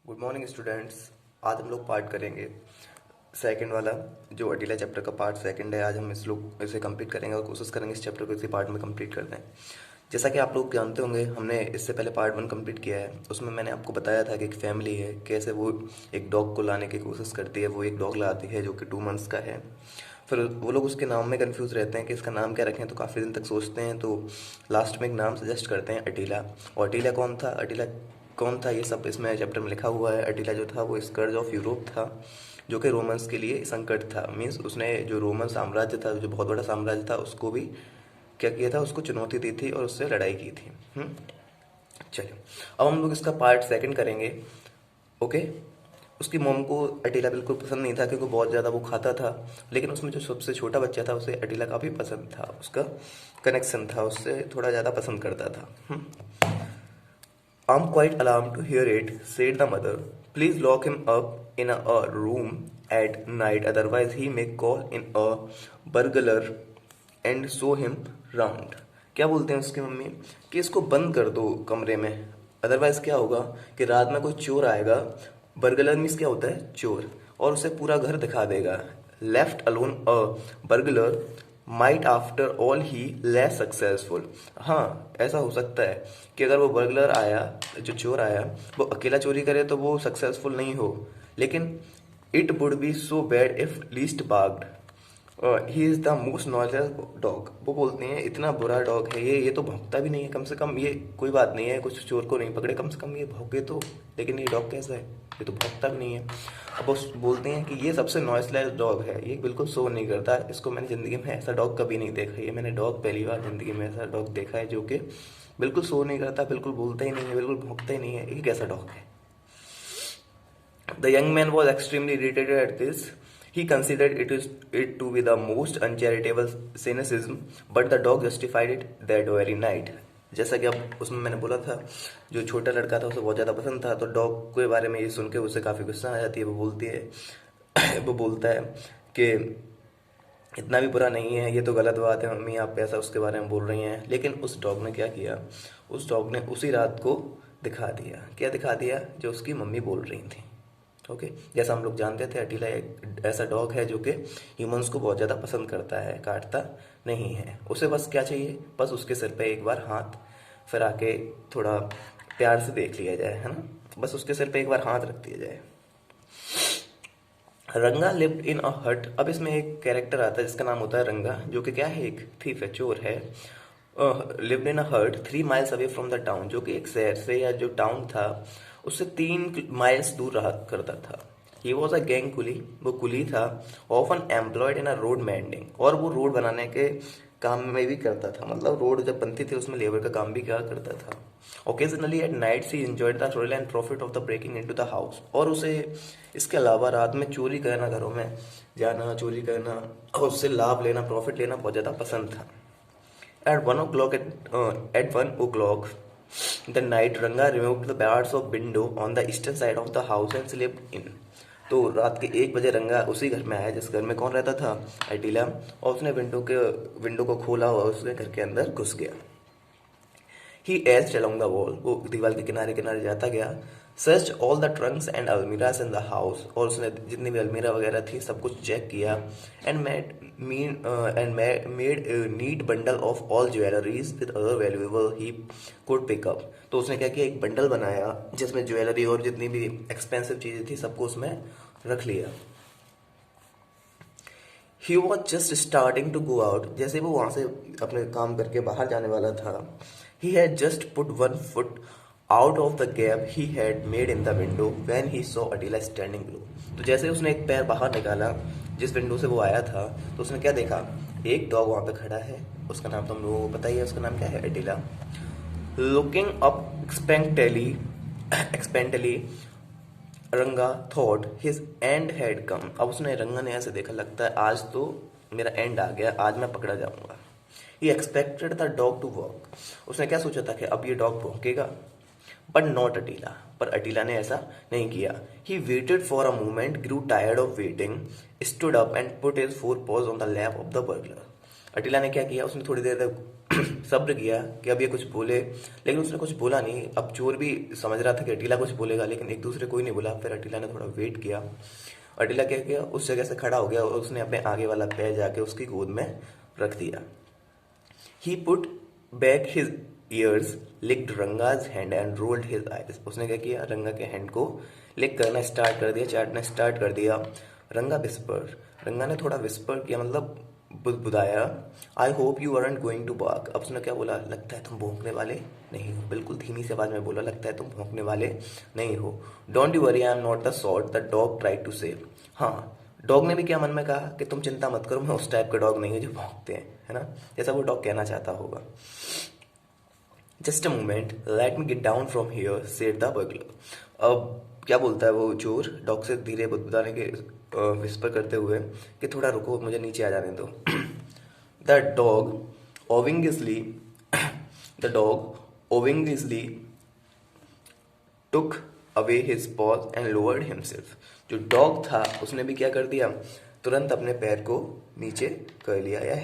Good morning students. आज हम लोग पार्ट करेंगे सेकंड वाला, जो अटीला चैप्टर का पार्ट सेकंड है। आज हम इसे कंप्लीट करेंगे और कोशिश करेंगे इस चैप्टर को इसी पार्ट में कंप्लीट कर दें। जैसा कि आप लोग जानते होंगे, हमने इससे पहले पार्ट 1 कंप्लीट किया है। उसमें मैंने आपको बताया था कि एक फैमिली है, कैसे वो एक डॉग को लाने की कोशिश करती है। वो एक डॉग लाती है जो कि 2 मंथ्स का है। फिर वो लोग उसके नाम में कंफ्यूज रहते हैं कि इसका नाम क्या रखें, तो काफ़ी दिन तक सोचते हैं, तो लास्ट में एक नाम सजेस्ट करते हैं, अटीला। और अटीला कौन था ये सब इसमें चैप्टर में लिखा हुआ है। अटीला जो था वो स्कर्ज ऑफ यूरोप था, जो कि रोमन्स के लिए संकट था। मीन्स उसने जो रोमन साम्राज्य था, जो बहुत बड़ा साम्राज्य था, उसको भी क्या किया था, उसको चुनौती दी थी और उससे लड़ाई की थी। चलिए, अब हम लोग इसका पार्ट सेकंड करेंगे। ओके। उसकी मोम को अटीला बिल्कुल पसंद नहीं था, क्योंकि बहुत ज़्यादा वो खाता था। लेकिन उसमें जो सबसे छोटा बच्चा था, उसे अटीला काफ़ी पसंद था। उसका कनेक्शन था, उससे थोड़ा ज़्यादा पसंद करता था। I'm quite alarmed to hear it, said the mother. Please lock him up in a room at night, otherwise he may call in a burglar and show him round. क्या बोलते हैं उसकी मम्मी कि इसको बंद कर दो कमरे में, अदरवाइज क्या होगा कि रात में कोई चोर आएगा। बर्गलर मीन्स क्या होता है, चोर, और उसे पूरा घर दिखा देगा। Left alone a burglar might after all he less successful. हाँ, ऐसा हो सकता है कि अगर वो बर्गलर आया, जो चोर आया, वो अकेला चोरी करे तो वो सक्सेसफुल नहीं हो। लेकिन it would be so bad if least bagged. He is the most knowledge dog. वो बोलते हैं इतना बुरा डॉग है ये तो भौंकता भी नहीं है। कम से कम ये कोई बात नहीं है, कुछ चोर को नहीं पकड़े, कम से कम ये भौंके तो। लेकिन ये डॉग कैसा है, ये तो भौंकता भी नहीं है। अब वो बोलते हैं कि ये सबसे नॉइसलेस डॉग है, ये बिल्कुल शोर नहीं करता। इसको मैंने ज़िंदगी में ऐसा डॉग कभी नहीं देखा। ये मैंने डॉग पहली बार ज़िंदगी में ऐसा डॉग देखा है जो कि बिल्कुल शोर नहीं करता, बिल्कुल बोलता ही नहीं है, बिल्कुल भौंकता ही नहीं है। ये कैसा डॉग है। The young man was extremely irritated at this. He considered it to be the most uncharitable cynicism, but the dog justified it that very night. जैसा कि अब उसमें मैंने बोला था, जो छोटा लड़का था उसे बहुत ज़्यादा पसंद था, तो डॉग के बारे में ये सुन के उसे काफ़ी गुस्सा आ जाती है। वो बोलती है वो बोलता है कि इतना भी बुरा नहीं है, ये तो गलत बात है मम्मी, आप ऐसा उसके बारे में बोल रही हैं। लेकिन उस डॉग ने क्या किया, उस डॉग ने उसी रात को दिखा दिया। क्या दिखा दिया, जो उसकी मम्मी बोल रही थी। ओके। जैसा हम लोग जानते थे, अटीला एक ऐसा डॉग है जो कि ह्यूमंस को बहुत ज़्यादा पसंद करता है, काटता नहीं है। उसे बस क्या चाहिए, बस उसके सिर पे एक बार हाथ फिरा के थोड़ा प्यार से देख लिया जाए, है ना। बस उसके सिर पे एक बार हाथ रख दिया जाए। रंगा लिव्ड इन अ हट। अब इसमें एक कैरेक्टर आता है जिसका नाम होता है रंगा, जो कि क्या है, एक थीफ है, चोर है। लिव्ड इन अ हट 3 miles away from the town, जो कि एक शहर से या जो टाउन था उससे 3 miles दूर रहा करता था। ही वॉज अ गैंग कुली, वो कुली था। Often employed in a road mending, और वो रोड बनाने के काम में भी करता था। मतलब रोड जब बनती थी उसमें लेबर का काम भी क्या करता था। Occasionally at night she enjoyed the thrill and profit of the breaking into the house. और उसे इसके अलावा रात में चोरी करना, घरों में जाना, चोरी करना और उससे लाभ लेना, प्रॉफिट लेना बहुत ज़्यादा पसंद था। At 1 o'clock the night, Ranga removed the bars of window on the eastern side of the house and slept in. तो रात के 1 बजे रंगा उसी घर में आया जिस घर में कौन रहता था, अटीला। और उसने विंडो को खोला और उसके घर के अंदर घुस गया। He edged along the wall, वो दीवार के किनारे किनारे जाता गया। Search all the trunks and almirahs in the house, और उसने जितनी भी अलमीरा वगैरह थी सब कुछ चेक किया। And made neat bundle of all jewelleries with other valuable he could pick up. तो उसने क्या किया, एक बंडल बनाया जिसमें ज्वेलरी और जितनी भी एक्सपेंसिव चीज़ें थी सबको उसमें रख लिया। He was just starting to go out, जैसे वो वहाँ से अपने काम करके बाहर जाने वाला था। He had just put 1 foot out of the gap he had made in the window when he saw Attila standing below. तो जैसे उसने एक पैर बाहर निकाला जिस विंडो से वो आया था, तो उसने क्या देखा, एक डॉग वहाँ पे खड़ा है। उसका नाम तो हम लोगों को पता ही है, उसका नाम क्या है, अटीला। लुकिंग अप एक्सपेंटली रंगा thought his and had come. अब उसने, रंगा ने ऐसे देखा, लगता है आज तो मेरा एंड आ गया, आज मैं पकड़ा जाऊंगा। He expected the dog to walk. उसने क्या सोचा था कि अब ये डॉग भौंकेगा, बट नॉट अटीला। पर अटीला ने ऐसा नहीं किया। He waited for a moment, grew tired of waiting, stood up and put his 4 paws on the lap of the burglar. Attila ने क्या किया, उसने थोड़ी देर तक सब्र किया कि अब ये कुछ बोले, लेकिन उसने कुछ बोला नहीं। अब चोर भी समझ रहा था कि अटीला कुछ बोलेगा, लेकिन एक दूसरे कोई नहीं बोला। फिर अटीला ने थोड़ा वेट किया। अटीला क्या किया, उस जगह से खड़ा हो गया और उसने अपने आगे वाला पैर जाके उसकी गोद में रख दिया। He put back his ears, licked Ranga's hand and rolled his eyes. उसने क्या किया, रंगा के हैंड को लिक करना स्टार्ट कर दिया, चाटना स्टार्ट कर दिया। रंगा विस्पर, रंगा ने थोड़ा विस्पर किया, मतलब बुदबुदाया। I hope you aren't going to bark. अब उसने क्या बोला, लगता है तुम भौंकने वाले नहीं हो। बिल्कुल धीमी सी आवाज में बोला, लगता है तुम भौंकने वाले नहीं हो। Don't you worry, I am not the sort the dog try to say. हाँ, डॉग ने भी क्या मन में कहा कि तुम चिंता मत करो, मैं उस टाइप का डॉग नहीं हूँ जो भौंकते हैं, है ना, जैसा वो डॉग कहना चाहता होगा। Just a moment, let me get down from here, said the burglar. अब क्या बोलता है वो चोर डॉग से धीरे बुदबुदाने के विस्पर करते हुए कि थोड़ा रुको, मुझे नीचे आ जाने दो। The dog obligingly the dog obligingly took away his paws and lowered himself. जो डॉग था उसने भी क्या कर दिया, तुरंत अपने पैर को नीचे कर लिया, या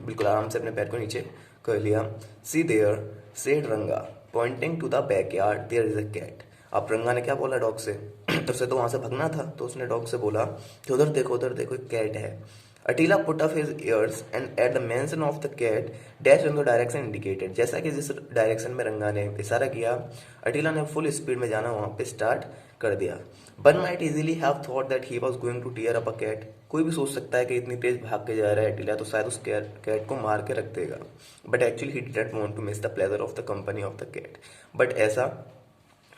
बिल्कुल आराम से अपने पैर को नीचे कर लिया। See there, said Ranga, pointing to the backyard, there is a cat. अब रंगा ने क्या बोला डॉग से, उसे तो वहां से भगना था, तो उसने डॉग से बोला कि उधर देखो एक कैट है। Attila put up his ears and at the mention of the cat dash in the direction indicated. जैसा कि जिस डायरेक्शन में रंगा ने इशारा किया, अटीला ने फुल स्पीड में जाना वहां पे स्टार्ट कर दिया। One might easily have thought that he was going to tear up a cat. कोई भी सोच सकता है कि इतनी तेज भाग के जा रहा है अटीला, तो शायद उस कैट को मार के रख देगा। But actually he didn't want to miss the pleasure of the company of the cat. But ऐसा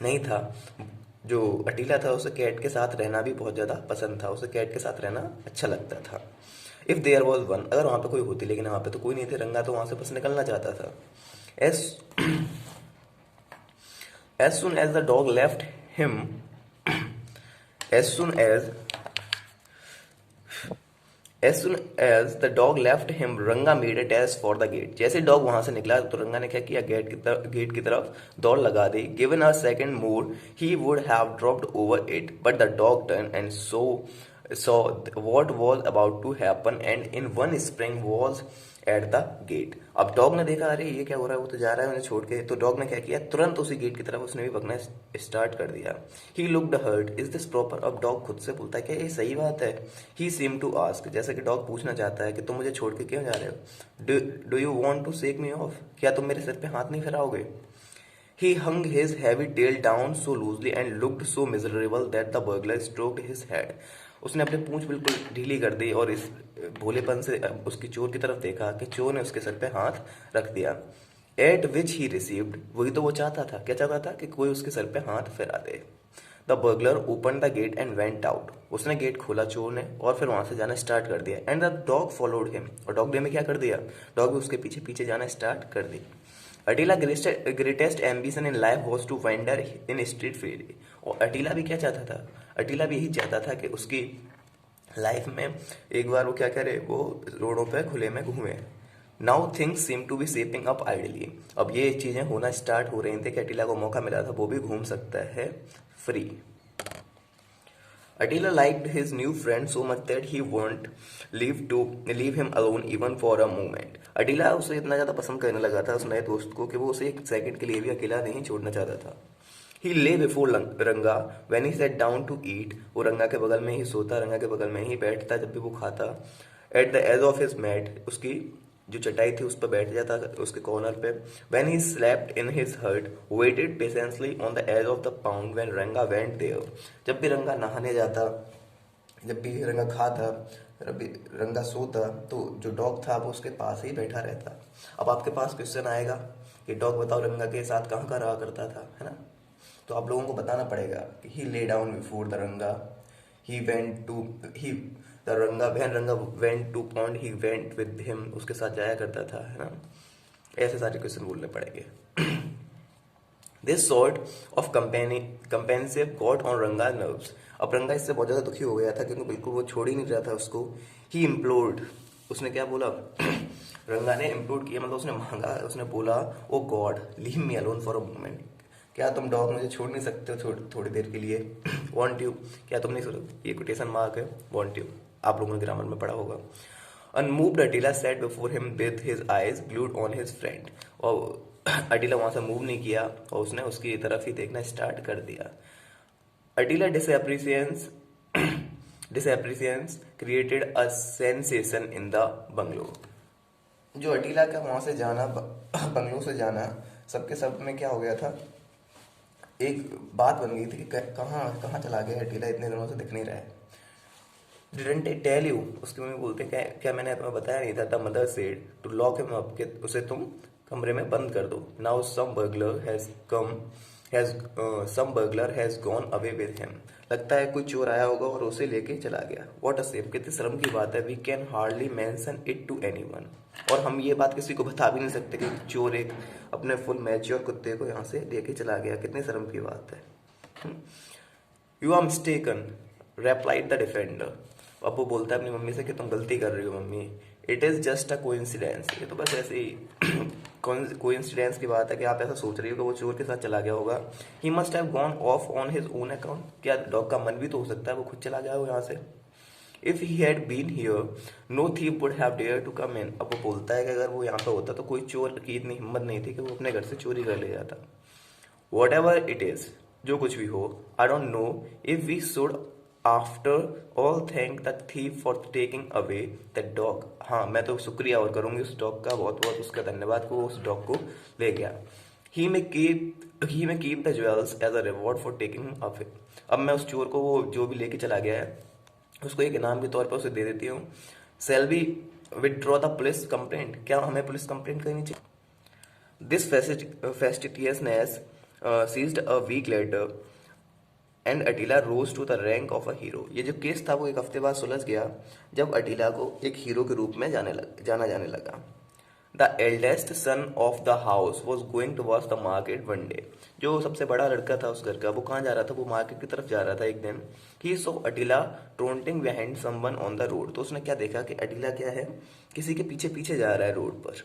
नहीं था। जो अटीला था उसे कैट के साथ रहना भी बहुत ज़्यादा पसंद था, उसे कैट के साथ रहना अच्छा लगता था। इफ़ देयर वॉज वन, अगर वहाँ पे कोई होती, लेकिन वहाँ पे तो कोई नहीं थे। रंगा तो वहाँ से बस निकलना चाहता था। As as soon as the dog left him as soon as As soon as the dog left him, रंगा made a dash for the gate. जैसे डॉग वहां से निकला तो रंगा ने क्या किया, गेट की तरफ दौड़ लगा दी। Given a second more, he would have dropped over it, but the dog turned and saw what was about to happen, and in one spring was at the gate. अब डॉग ने देखा, अरे ये क्या हो रहा है, वो तो जा रहा है उन्हें छोड़ के। तो डॉग ने क्या किया, तुरंत उसी गेट की तरफ उसने भी भगना स्टार्ट कर दिया। He looked hurt, is this proper. अब डॉग खुद से बोलता है क्या ये सही बात है। ही सीम टू आस्क, जैसे कि डॉग पूछना चाहता है कि तुम मुझे छोड़ के क्यों जा रहे हो। Do you want to shake me off, क्या तुम मेरे सिर पे हाथ नहीं फिराओगे। He hung his heavy tail down so loosely and looked so miserable that the burglar stroked his head. उसने अपनी पूंछ बिल्कुल ढीली कर दी और इस भोलेपन से उसकी चोर की तरफ देखा कि चोर ने उसके सर पे हाथ रख दिया। At which he received, वही तो वो चाहता था, क्या चाहता था कि कोई उसके सर पे हाथ फिरा दे। The burglar open the gate and went out. उसने गेट खोला चोर ने और फिर वहां से जाना स्टार्ट कर दिया। And the dog followed him, और डॉग ने क्या कर दिया, डॉग भी उसके पीछे पीछे जाना स्टार्ट कर दी। Attila greatest ambition in life was to wander in street freely. और अटीला भी क्या चाहता था, अटीला भी यही चाहता था कि उसकी लाइफ में एक बार वो क्या करे, वो रोडों पे खुले में घूमे। Now things seem to be shaping up ideally. अब ये चीजें होना स्टार्ट हो रही थी कि अटीला को मौका मिला था, वो भी घूम सकता है free. Attila liked his new friend so much that he won't leave him alone even for a moment. Attila उसे इतना ज़्यादा पसंद करने लगा था उस नए दोस्त को कि वो उसे एक सेकंड के लिए भी अकेला नहीं छोड़ना चाहता था। He lay before रंगा when he sat down to eat. वो रंगा के बगल में ही सोता, रंगा के बगल में ही बैठता जब भी वो खाता। At the edge of his mat, उसकी जो चटाई थी उस पर बैठ जाता उसके कॉर्नर पे। When he slept in his hut, waited patiently on the edge of the pond when रंगा went there. जब भी रंगा नहाने जाता, जब भी रंगा खाता, रंगा सोता, तो जो डॉग था वो उसके पास ही बैठा रहता। अब आपके पास क्वेश्चन आएगा कि डॉग बताओ रंगा के साथ कहाँ कहाँ रहा करता था, है ना। तो आप लोगों को बताना पड़ेगा कि he lay down before the रंगा, the रंगा when रंगा went to pond, he went with him, उसके साथ जाया करता था, है ना। ऐसे सारे क्वेश्चन बोलने पड़ेंगे। This sort of companionship got on रंगा nerves. अब रंगा इससे बहुत ज़्यादा दुखी हो गया था क्योंकि बिल्कुल वो छोड़ ही नहीं रहा था उसको। He implored, उसने क्या बोला, रंगा ने इम्प्लोर किया, मतलब उसने मांगा, उसने बोला, oh God leave me alone for a moment. क्या तुम डॉग मुझे छोड़ नहीं सकते हो थोड़ी देर के लिए। वॉन्ट यू, क्या तुम नहीं सोचो, ये कोटेशन मार्क है, वॉन्ट यू, आप लोगों ने ग्रामर में पढ़ा होगा। Unmoved, Attila sat before him with his eyes glued on his friend. और अटीला वहां से मूव नहीं किया और उसने उसकी तरफ ही देखना स्टार्ट कर दिया. Attila disappreciations created a sensation in the bungalow. जो अटीला का वहां से जाना, बंगलो से जाना, सबके सब में क्या हो गया था, एक बात बन गई थी कि कहाँ कहाँ चला गया अटीला, इतने दिनों से दिख नहीं रहा है. डिडंट आई टेल यू, उसकी मम्मी बोलते क्या मैंने तुम्हें बताया नहीं था. The mother said to lock him up, कि उसे तुम कमरे में बंद कर दो. Now some burglar has gone away with him. लगता है कोई चोर आया होगा और उसे लेके चला गया. व्हाट अ शेम, कितनी शर्म की बात है. We can hardly mention it to anyone. और हम ये बात किसी को बता भी नहीं सकते कि चोर एक अपने फुल मैच्योर कुत्ते को यहाँ से लेके चला गया. कितनी शर्म की बात है. You are mistaken, replied the defender. अब वो बोलता है अपनी मम्मी से कि तुम गलती कर रही हो mummy. It is just a coincidence. ये तो बस ऐसे ही कोइंसिडेंस की बात है कि आप ऐसा सोच रही हो कि वो चोर के साथ चला गया होगा. He must have gone of on his own account. क्या डॉग का मन भी तो हो सकता है वो खुद चला गया हो यहाँ से. If he had been here no thief would have dare to come in. अब वो बोलता है कि अगर वो यहाँ पे होता तो कोई चोर की इतनी हिम्मत नहीं थी कि वो अपने घर से चोरी कर ले जाता. वॉट एवर इट इज, जो कुछ भी हो, I don't know if we should after all thank the thief for taking away that dog. हाँ, मैं तो शुक्रिया और करूंगी उस डॉग का, बहुत बहुत उसका धन्यवाद को उस डॉग को ले गया. He may keep the jewels as a reward for taking away. अब मैं उस चोर को वो जो भी लेके चला गया है उसको एक इनाम के तौर पर उसे दे देती हूँ. Shall we withdraw the police complaint. क्या हमें पुलिस कंप्लेंट करनी चाहिए. This festiveness ceased a week later and Attila rose to the rank of a hero. ये जो केस था वो एक हफ्ते बाद सुलझ गया जब अटीला को एक हीरो के रूप में जाना जाने लगा. The eldest son of the house was going towards the market one day. जो सबसे बड़ा लड़का था उस घर का, वो कहाँ जा रहा था, वो मार्केट की तरफ जा रहा था एक दिन. He saw Attila trotting behind someone on the road. तो उसने क्या देखा कि अटीला क्या है, किसी के पीछे पीछे जा रहा है रोड पर.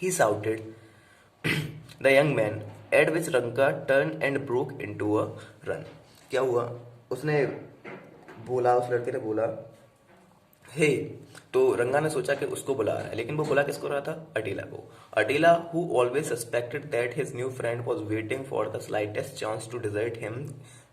ही shouted the young man eight which Ranka turn and broke into a run. क्या हुआ, उसने बोला, उस लड़के ने बोला हे. तो रंगा ने सोचा कि उसको बुला रहा है, लेकिन वो बुला किसको रहा था, अटीला को. Attila who always suspected that his new friend was waiting for the slightest chance to desert him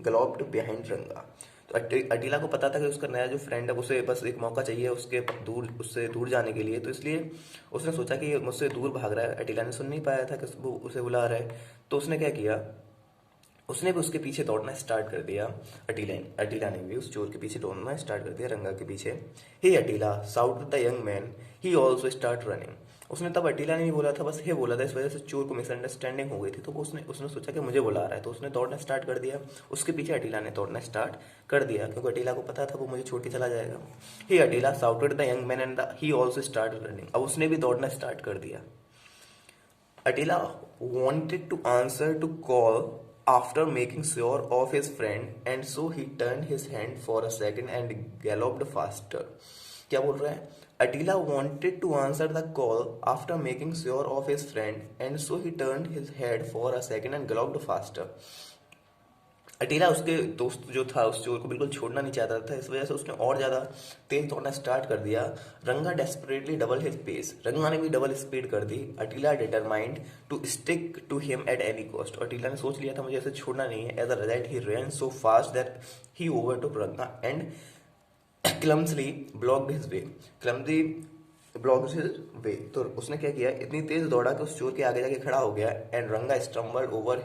galloped behind Ranga. तो अटीला को पता था कि उसका नया जो फ्रेंड है उसे बस एक मौका चाहिए उससे दूर जाने के लिए. तो इसलिए उसने सोचा कि ये मुझसे दूर भाग रहा है. अटीला ने सुन नहीं पाया था कि वो उसे बुला रहा है. तो उसने क्या किया, उसने भी उसके पीछे दौड़ना स्टार्ट कर दिया. अटीला ने भी उस चोर के पीछे दौड़ना स्टार्ट कर दिया, रंगा के पीछे. Hey Attila shout the young man, he also start running. उसने तब अटीला ने नहीं बोला था, बस हे बोला था. इस वजह से चोर को मिसअंडरस्टैंडिंग हो गई थी. तो उसने सोचा कि मुझे बुला रहा है, तो उसने दौड़ना स्टार्ट कर दिया. उसके पीछे अटीला ने दौड़ना स्टार्ट कर दिया क्योंकि अटीला को पता था वो मुझे छोड़ के चला जाएगा. Hey Attila shouted the young man and he also start running. अब उसने भी दौड़ना स्टार्ट कर दिया. अटीला wanted to answer to call after making sure of his friend and so he turned his hand for a second and galloped faster. क्या बोल रहा है, Attila wanted to answer the call after making sure of his friend and so he turned his head for a second and galloped faster. अटीला उसके दोस्त जो था उस चोर को बिल्कुल छोड़ना नहीं चाहता था. इस वजह से उसने और ज्यादा तेज दौड़ना स्टार्ट कर दिया. रंगा डेस्परेटली डबल हिज पेस. रंगा ने भी डबल स्पीड कर दी. Attila determined to stick to him at any cost. Attila ने सोच लिया था मुझे ऐसे छोड़ना नहीं है. As a result he ran so fast that he overtook Ranga and clumsily blocked his way. तो उसने क्या किया, इतनी तेज दौड़ा कि उस चोर के आगे जाके खड़ा हो गया. एंड रंगा stumbled over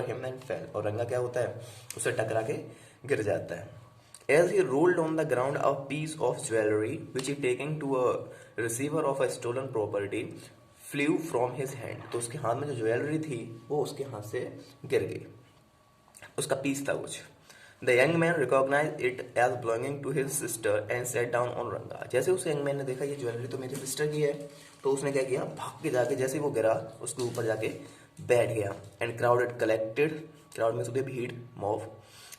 him and fail. और रंगा क्या होता है, उसे टकरा के गिर जाता है. As he rolled on the ground a piece of jewellery which he taking to a receiver of a stolen property flew from his hand. तो उसके हाथ में जो ज्वेलरी थी वो उसके हाथ से गिर गई. उसका पीस था कुछ. The young man recognized it as belonging to his sister and sat down on रंगा. जैसे उस यंग मैन ने देखा ये ज्वेलरी तो मेरी सिस्टर की है, तो उसने क्या किया, भाग के जाके जैसे वो गिरा उसके ऊपर जाके बैठ गया. एंड क्राउड में सुबह भीड़, mob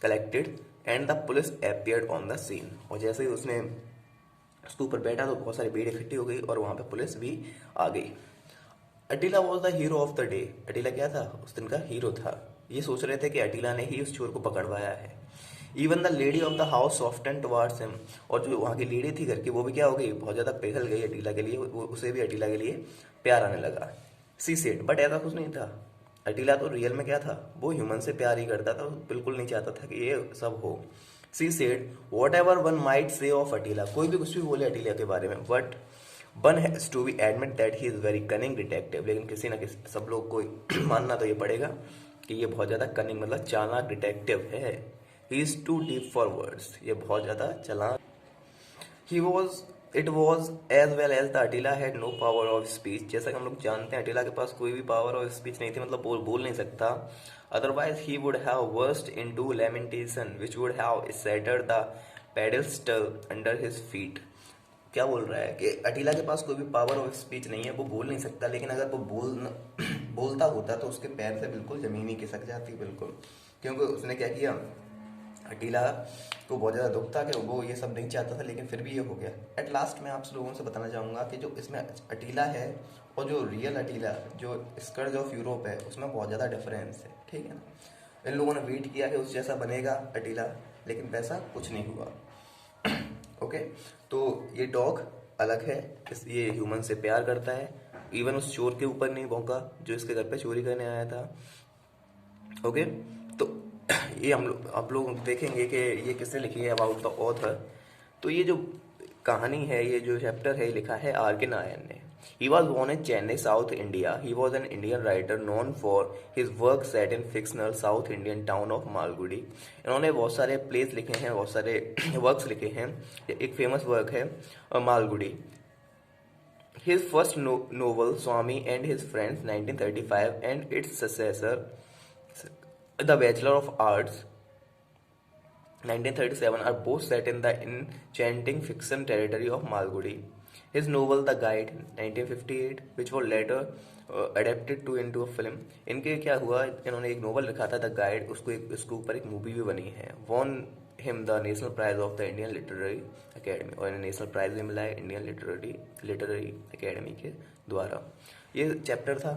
collected and the police appeared on the scene. और जैसे ही उसने उसके ऊपर बैठा तो बहुत सारी भीड़ इकट्ठी हो गई और वहां पे पुलिस भी आ गई. Attila was the hero of the day. Attila क्या था, उस दिन का हीरो था. ये सोच रहे थे कि अटीला ने ही उस चोर को पकड़वाया है. Even the lady of the house soften towards him, और जो वहाँ की लेडी थी घर की वो भी क्या हो गई, बहुत ज़्यादा पिघल गई अटीला के लिए, उसे भी अटीला के लिए प्यार आने लगा। सी सेड, बट ऐसा कुछ नहीं था। अटीला तो रियल में क्या था, वो ह्यूमन से प्यार ही करता था, बिल्कुल नहीं चाहता था कि ये सब हो। She said, what ever one might say of Attila, कोई भी कुछ भी बोले अटीला के बारे में, but one has to be admit that he is very cunning detective, लेकिन किसी ना किसी सब लोग को मानना तो ये पड़ेगा कि ये बहुत ज़्यादा कनिंग मतलब चालाक डिटेक्टिव है। He is too deep for words, ये बहुत ज़्यादा चालाक। He was it was as well as the Attila had no power of speech, जैसा कि हम लोग जानते हैं अटीला के पास कोई भी पावर ऑफ स्पीच नहीं थी, मतलब बोल नहीं सकता। Otherwise he would have burst into lamentation which would have shattered the pedestal under his feet. क्या बोल रहा है कि अटीला के पास कोई भी पावर ऑफ स्पीच नहीं है, वो बोल नहीं सकता, लेकिन अगर वो बोलता होता तो उसके पैर से बिल्कुल जमीन ही खिसक जाती बिल्कुल, क्योंकि उसने क्या किया, अटीला को बहुत ज़्यादा दुख था कि वो ये सब नहीं चाहता था, लेकिन फिर भी ये हो गया। एट लास्ट मैं आप लोगों से बताना चाहूँगा कि जो इसमें अटीला है और जो रियल अटीला जो स्कर्ज ऑफ यूरोप है उसमें बहुत ज़्यादा डिफरेंस है, ठीक है ना। इन लोगों ने वेट किया कि उस जैसा बनेगा अटीला, लेकिन वैसा कुछ नहीं हुआ। ओके, तो ये डॉग अलग है, ये ह्यूमन से प्यार करता है, इवन उस चोर के ऊपर नहीं भौंका जो इसके घर पे चोरी करने आया था। ओके, तो ये आप लोग देखेंगे कि ये किसने लिखी है, अबाउट द ऑथर। तो ये जो कहानी है, ये जो चैप्टर है, लिखा है R.K. नायर ने। He was born in Chennai, South India. He was an Indian writer known for his work set in fictional South Indian town of Malgudi. इन्होंने बहुत सारे प्लेस लिखे हैं, बहुत सारे वर्क्स लिखे हैं। एक फेमस वर्क है Malgudi. His first novel Swami and His Friends 1935 and its successor The Bachelor of Arts 1937 are both set in the enchanting fiction territory of Malgudi. His novel The Guide 1958 which was later adapted to into a film. इनके क्या हुआ, इन्होंने एक novel लिखा था the guide, उसके ऊपर एक मूवी भी बनी है। Won him the national prize of the Indian literary academy, और इन्हें नेशनल प्राइज भी मिला है इंडियन लिटरेरी अकेडमी के द्वारा। ये चैप्टर था।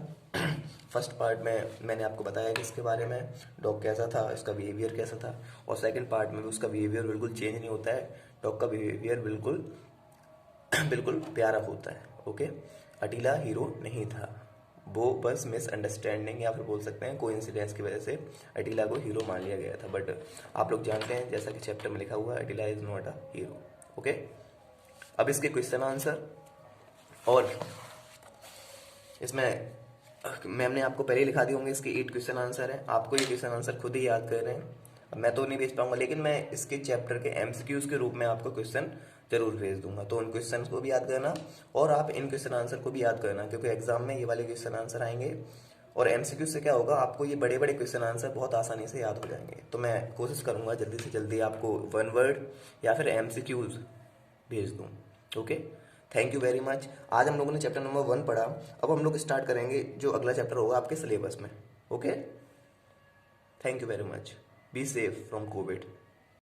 फर्स्ट पार्ट में मैंने आपको बताया कि इसके बारे में डॉग कैसा था, इसका बिहेवियर कैसा था, और सेकंड पार्ट में भी उसका बिहेवियर बिल्कुल चेंज नहीं होता है, डॉग का बिहेवियर बिल्कुल बिल्कुल प्यारा होता है। ओके, अटीला हीरो नहीं था, वो बस मिसअंडरस्टैंडिंग या फिर बोल सकते हैं कोइंसिडेंस की वजह से अटीला को हीरो मान लिया गया था। बट आप लोग जानते हैं जैसा कि चैप्टर में लिखा हुआ है, Attila is not a hero. Okay, अब इसके क्वेश्चन आंसर, और इसमें मैम ने आपको पहले ही लिखा दिए होंगे, इसके 8 क्वेश्चन आंसर हैं, आपको ये क्वेश्चन आंसर खुद ही याद कर रहे हैं। अब मैं तो नहीं भेज पाऊंगा, लेकिन मैं इसके चैप्टर के MCQs के रूप में आपको क्वेश्चन जरूर भेज दूंगा, तो उन क्वेश्चन को भी याद करना और आप इन क्वेश्चन आंसर को भी याद करना, क्योंकि एग्जाम में ये वाले क्वेश्चन आंसर आएंगे। और MCQ से क्या होगा, आपको ये बड़े बड़े क्वेश्चन आंसर बहुत आसानी से याद हो जाएंगे। तो मैं कोशिश करूंगा जल्दी से जल्दी आपको 1 वर्ड या फिर MCQs भेज दूँ। Okay, thank you very much. आज हम लोगों ने चैप्टर नंबर 1 पढ़ा, अब हम लोग स्टार्ट करेंगे जो अगला चैप्टर होगा आपके सिलेबस में। Okay, thank you very much, be safe from Covid.